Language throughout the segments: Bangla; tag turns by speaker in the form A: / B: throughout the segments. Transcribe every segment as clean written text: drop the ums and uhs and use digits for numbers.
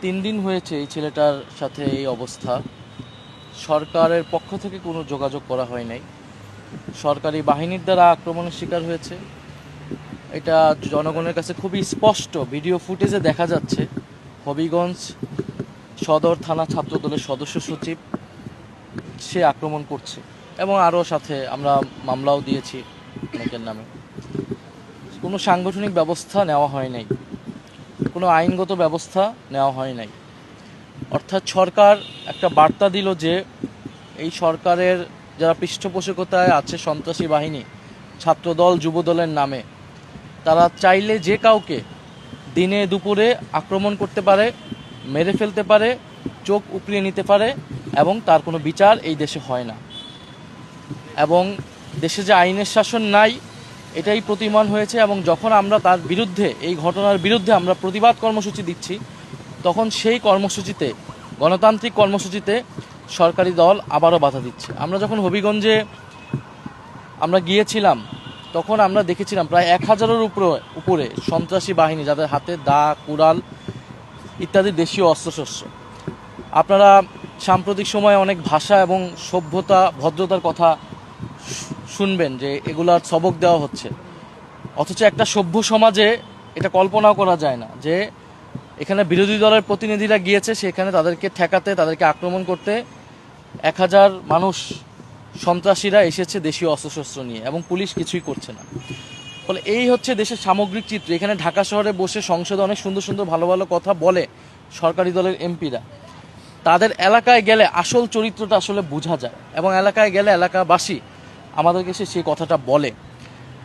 A: 3 দিন হয়েছে এই ছেলেটার সাথে এই অবস্থা। সরকারের পক্ষ থেকে কোনো যোগাযোগ করা হয় নাই। সরকারি বাহিনীর দ্বারা আক্রমণের শিকার হয়েছে। এটা জনগণের কাছে খুবই স্পষ্ট ভিডিও ফুটেজে দেখা যাচ্ছে। হবিগঞ্জ সদর থানা ছাত্রদলের সদস্য সচিব সে আক্রমণ করছে এবং আরও সাথে আমরা মামলাও দিয়েছি অনেকের নামে। কোনো সাংগঠনিক ব্যবস্থা নেওয়া হয় নাই, কোনো আইনগত ব্যবস্থা নেওয়া হয় নাই। অর্থাৎ সরকার একটা বার্তা দিল যে এই সরকারের যারা পৃষ্ঠপোষকতায় আছে সন্ত্রাসী বাহিনী, ছাত্রদল যুবদলের নামে, তারা চাইলে যে কাউকে দিনে দুপুরে আক্রমণ করতে পারে, মেরে ফেলতে পারে, চোখ উপড়িয়ে নিতে পারে এবং তার কোনো বিচার এই দেশে হয় না। এবং দেশে যে আইনের শাসন নাই এটাই প্রতিমান হয়েছে। এবং যখন আমরা তার বিরুদ্ধে, এই ঘটনার বিরুদ্ধে আমরা প্রতিবাদ কর্মসূচি দিচ্ছি, তখন সেই কর্মসূচিতে, গণতান্ত্রিক কর্মসূচিতে সরকারি দল আবারও বাধা দিচ্ছে। আমরা যখন হবিগঞ্জে আমরা গিয়েছিলাম তখন আমরা দেখেছিলাম প্রায় 1000-এর উপরে সন্ত্রাসী বাহিনী, যাদের হাতে দা, কুড়াল ইত্যাদি দেশীয় অস্ত্রশস্ত্র। আপনারা সাম্প্রতিক সময়ে অনেক ভাষা এবং সভ্যতা, ভদ্রতার কথা শুনবেন যে এগুলার সবক দেওয়া হচ্ছে, অথচ একটা সভ্য সমাজে এটা কল্পনাও করা যায় না যে এখানে বিরোধী দলের প্রতিনিধিরা গিয়েছে, সেখানে তাদেরকে ঠেকাতে, তাদেরকে আক্রমণ করতে 1000 মানুষ, সন্ত্রাসীরা এসেছে দেশীয় অস্ত্রশস্ত্র নিয়ে এবং পুলিশ কিছুই করছে না। ফলে এই হচ্ছে দেশের সামগ্রিক চিত্র। এখানে ঢাকা শহরে বসে সংসদে অনেক সুন্দর সুন্দর ভালো ভালো কথা বলে সরকারি দলের এমপিরা, তাদের এলাকায় গেলে আসল চরিত্রটা আসলে বোঝা যায় এবং এলাকায় গেলে এলাকাবাসী আমাদেরকে সেই কথাটা বলে।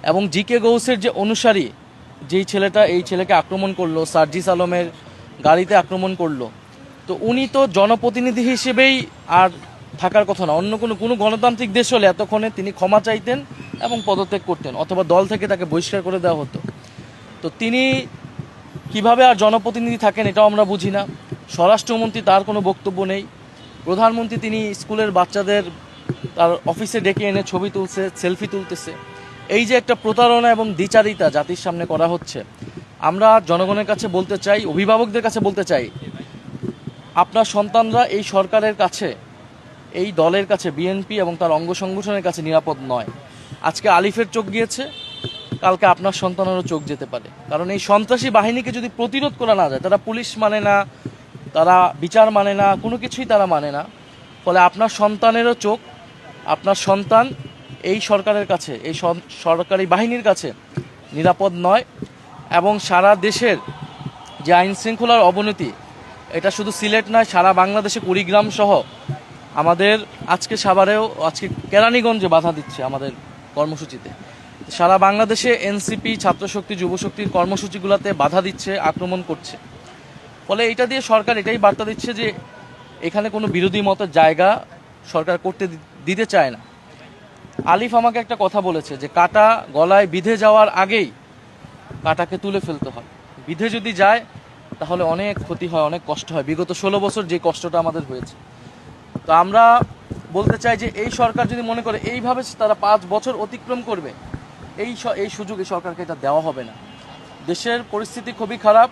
A: এবং জিকে গৌসের যে অনুসারী, যেই ছেলেটা এই ছেলেকে আক্রমণ করলো, সার্জিস আলমের গাড়িতে আক্রমণ করলো, তো উনি তো জনপ্রতিনিধি হিসেবেই আর থাকার কথা না। অন্য কোনো গণতান্ত্রিক দেশ হলে এতক্ষণে তিনি ক্ষমা চাইতেন এবং পদত্যাগ করতেন, অথবা দল থেকে তাকে বহিষ্কার করে দেওয়া হতো। তো তিনি কিভাবে আর জনপ্রতিনিধি থাকেন এটাও আমরা বুঝি না। স্বরাষ্ট্রমন্ত্রী, তার কোনো বক্তব্য নেই। প্রধানমন্ত্রী, তিনি স্কুলের বাচ্চাদের তার অফিসে ডেকে এনে ছবি তুলছে, সেলফি তুলতেছে। এই যে একটা প্রতারণা এবং দ্বিচারিতা জাতির সামনে করা হচ্ছে, আমরা জনগণের কাছে বলতে চাই, অভিভাবকদের কাছে বলতে চাই, আপনার সন্তানরা এই সরকারের কাছে, এই দলের কাছে, বিএনপি এবং তার অঙ্গ সংগঠনের কাছে নিরাপদ নয়। আজকে আলিফের চোখ গিয়েছে, কালকে আপনার সন্তানেরও চোখ যেতে পারে। কারণ এই সন্ত্রাসী বাহিনীকে যদি প্রতিরোধ করা না যায়, তারা পুলিশ মানে না, তারা বিচার মানে না, কোনো কিছুই তারা মানে না, ফলে আপনার সন্তানেরও চোখ, আপনার সন্তান এই সরকারের কাছে, এই সরকারি বাহিনীর কাছে নিরাপদ নয়। এবং সারা দেশের যে আইন শৃঙ্খলার অবনতি, এটা শুধু সিলেট নয়, সারা বাংলাদেশে কুড়িগ্রাম সহ আমাদের আজকে সাভারেও, আজকে কেরানীগঞ্জে বাধা দিচ্ছে আমাদের কর্মসূচিতে। সারা বাংলাদেশে এনসিপি, ছাত্রশক্তি, যুবশক্তির কর্মসূচিগুলোতে বাধা দিচ্ছে, আক্রমণ করছে। ফলে এটা দিয়ে সরকার এটাই বার্তা দিচ্ছে যে এখানে কোনো বিরোধী মতের জায়গা সরকার করতে দিতে চায় না। আলিফ আমাকে একটা কথা বলেছে যে কাঁটা গলায় বিঁধে যাওয়ার আগেই কাঁটাকে তুলে ফেলতে হয়। বিঁধে যদি যায় তাহলে অনেক ক্ষতি হয়, অনেক কষ্ট হয়। বিগত 16 বছর যে কষ্টটা আমাদের হয়েছে। তো আমরা বলতে চাই যে এই সরকার যদি মনে করে এইভাবে তারা 5 বছর অতিক্রম করবে, এই সুযোগ এই সরকারকে এটা দেওয়া হবে না। দেশের পরিস্থিতি খুবই খারাপ।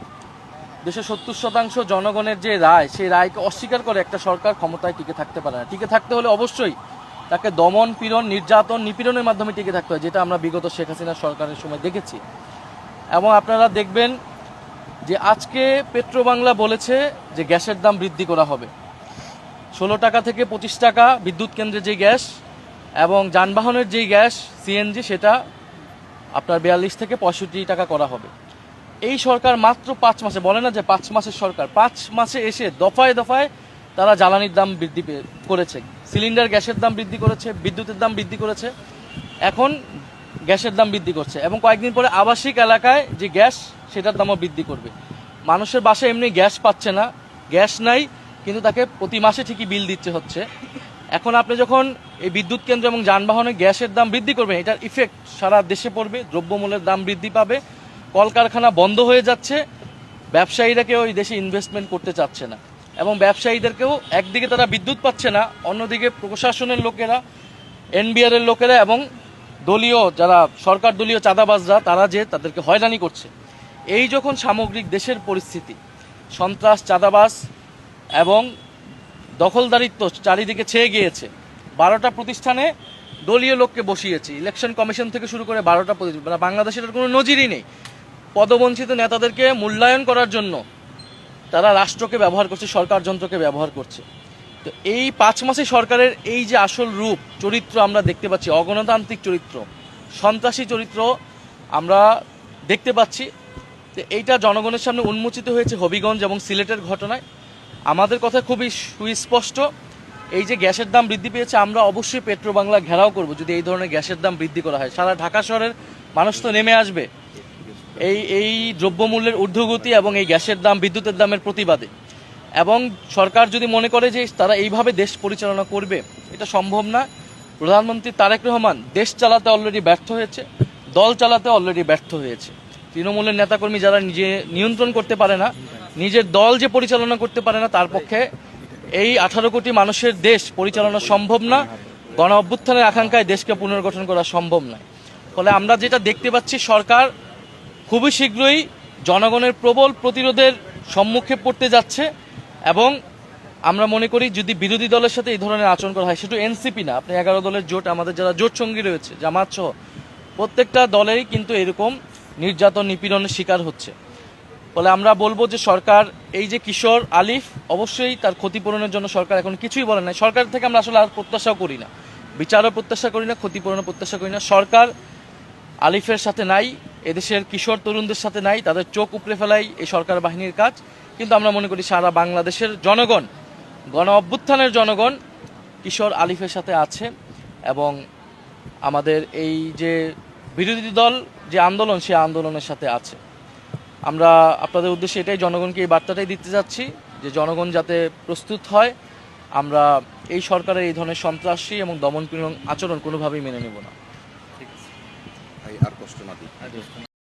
A: দেশের 70% জনগণের যে রায়, সেই রায়কে অস্বীকার করে একটা সরকার ক্ষমতায় টিকে থাকতে পারে না। টিকে থাকতে হলে অবশ্যই তাকে দমন, পীড়ন, নির্যাতন, নিপীড়নের মাধ্যমে টিকে থাকতে হয়, যেটা আমরা বিগত শেখ হাসিনার সরকারের সময় দেখেছি। এবং আপনারা দেখবেন যে আজকে পেট্রোবাংলা বলেছে যে গ্যাসের দাম বৃদ্ধি করা হবে 16 টাকা থেকে 25 টাকা, বিদ্যুৎ কেন্দ্রে যে গ্যাস এবং যানবাহনের যেই গ্যাস সিএনজি, সেটা আপনার 42 থেকে 65 টাকা করা হবে। এই সরকার মাত্র 5 মাসে, বলে না যে 5 মাসের সরকার, 5 মাসে এসে দফায় দফায় তারা জ্বালানির দাম বৃদ্ধি করেছে, সিলিন্ডার গ্যাসের দাম বৃদ্ধি করেছে, বিদ্যুতের দাম বৃদ্ধি করেছে, এখন গ্যাসের দাম বৃদ্ধি করছে এবং কয়েকদিন পরে আবাসিক এলাকায় যে গ্যাস, সেটার দামও বৃদ্ধি করবে। মানুষের বাসায় এমনি গ্যাস পাচ্ছে না, গ্যাস নাই, কিন্তু তাকে প্রতি মাসে ঠিকই বিল দিচ্ছে হচ্ছে। এখন আপনি যখন এই বিদ্যুৎ কেন্দ্র এবং যানবাহনের গ্যাসের দাম বৃদ্ধি করবেন, এটার ইফেক্ট সারা দেশে পড়বে। দ্রব্যমূল্যের দাম বৃদ্ধি পাবে, কলকারখানা বন্ধ হয়ে যাচ্ছে, ব্যবসায়ীরা কেউ এই দেশে ইনভেস্টমেন্ট করতে চাচ্ছে না এবং ব্যবসায়ীদেরকেও একদিকে তারা বিদ্যুৎ পাচ্ছে না, অন্যদিকে প্রশাসনের লোকেরা, এনবিআর এর লোকেরা এবং দলীয় যারা সরকার দলীয় চাঁদাবাজরা, তারা যে তাদেরকে হয়রানি করছে। এই যখন সামগ্রিক দেশের পরিস্থিতি, সন্ত্রাস, চাঁদাবাজ এবং দখলদারিত্ব চারিদিকে ছেয়ে গিয়েছে। 12টা প্রতিষ্ঠানে দলীয় লোককে বসিয়েছে, ইলেকশন কমিশন থেকে শুরু করে 12টা প্রতিষ্ঠান। বাংলাদেশের কোনো নজিরই নেই। পদবঞ্চিত নেতাদেরকে মূল্যায়ন করার জন্য তারা রাষ্ট্রকে ব্যবহার করছে, সরকার যন্ত্রকে ব্যবহার করছে। তো এই 5 মাসে সরকারের এই যে আসল রূপ চরিত্র আমরা দেখতে পাচ্ছি, অগণতান্ত্রিক চরিত্র, সন্ত্রাসী চরিত্র আমরা দেখতে পাচ্ছি। তো এইটা জনগণের সামনে উন্মোচিত হয়েছে হবিগঞ্জ এবং সিলেটের ঘটনায়। আমাদের কথা খুবই সুস্পষ্ট, এই যে গ্যাসের দাম বৃদ্ধি পেয়েছে, আমরা অবশ্যই পেট্রো বাংলা ঘেরাও করব যদি এই ধরনের গ্যাসের দাম বৃদ্ধি করা হয়। সারা ঢাকা শহরের মানুষ তো নেমে আসবে এই দ্রব্যমূল্যের ঊর্ধ্বগতি এবং এই গ্যাসের দাম, বিদ্যুতের দামের প্রতিবাদে। এবং সরকার যদি মনে করে যে তারা এইভাবে দেশ পরিচালনা করবে, এটা সম্ভব না। প্রধানমন্ত্রী তারেক রহমান দেশ চালাতে অলরেডি ব্যর্থ হয়েছে, দল চালাতে অলরেডি ব্যর্থ হয়েছে। তৃণমূলের নেতাকর্মী যারা নিজে নিয়ন্ত্রণ করতে পারে না, নিজের দল যে পরিচালনা করতে পারে না, তার পক্ষে এই 18 কোটি মানুষের দেশ পরিচালনা সম্ভব না। গণ অভ্যুত্থানের আকাঙ্ক্ষায় দেশকে পুনর্গঠন করা সম্ভব নয়। ফলে আমরা যেটা দেখতে পাচ্ছি, সরকার খুবই শীঘ্রই জনগণের প্রবল প্রতিরোধের সম্মুখে পড়তে যাচ্ছে। এবং আমরা মনে করি যদি বিরোধী দলের সাথে এই ধরনের আচরণ করা হয়, শুধু এনসিপি না, আপনি 11 দলের জোট, আমাদের যারা জোট সঙ্গী রয়েছে, জামাত সহ প্রত্যেকটা দলেরই কিন্তু এরকম নির্যাতন, নিপীড়নের শিকার হচ্ছে। ফলে আমরা বলবো যে সরকার এই যে কিশোর আলিফ, অবশ্যই তার ক্ষতিপূরণের জন্য সরকার এখন কিছুই বলে নাই। সরকার থেকে আমরা আসলে আর প্রত্যাশাও করি না, বিচারও প্রত্যাশা করি না, ক্ষতিপূরণও প্রত্যাশা করি না। সরকার আলিফের সাথে নাই, এদেশের কিশোর তরুণদের সাথে নাই, তাদের চোখ উপড়ে ফেলাই এই সরকার বাহিনীর কাজ। কিন্তু আমরা মনে করি সারা বাংলাদেশের জনগণ, গণ অভ্যুত্থানের জনগণ কিশোর আলিফের সাথে আছে। এবং আমাদের এই যে বিরোধী দল যে আন্দোলন, সেই আন্দোলনের সাথে আছে। আমরা আপনাদের উদ্দেশ্যে এটাই, জনগণকে এই বার্তাটাই দিতে যাচ্ছি যে জনগণ যাতে প্রস্তুত হয়। আমরা এই সরকারের এই ধরনের সন্ত্রাসী এবং দমনপীড়ন আচরণ কোনোভাবেই মেনে নেব না।
B: ঠিক আছে ভাই, আর কষ্ট না দিই।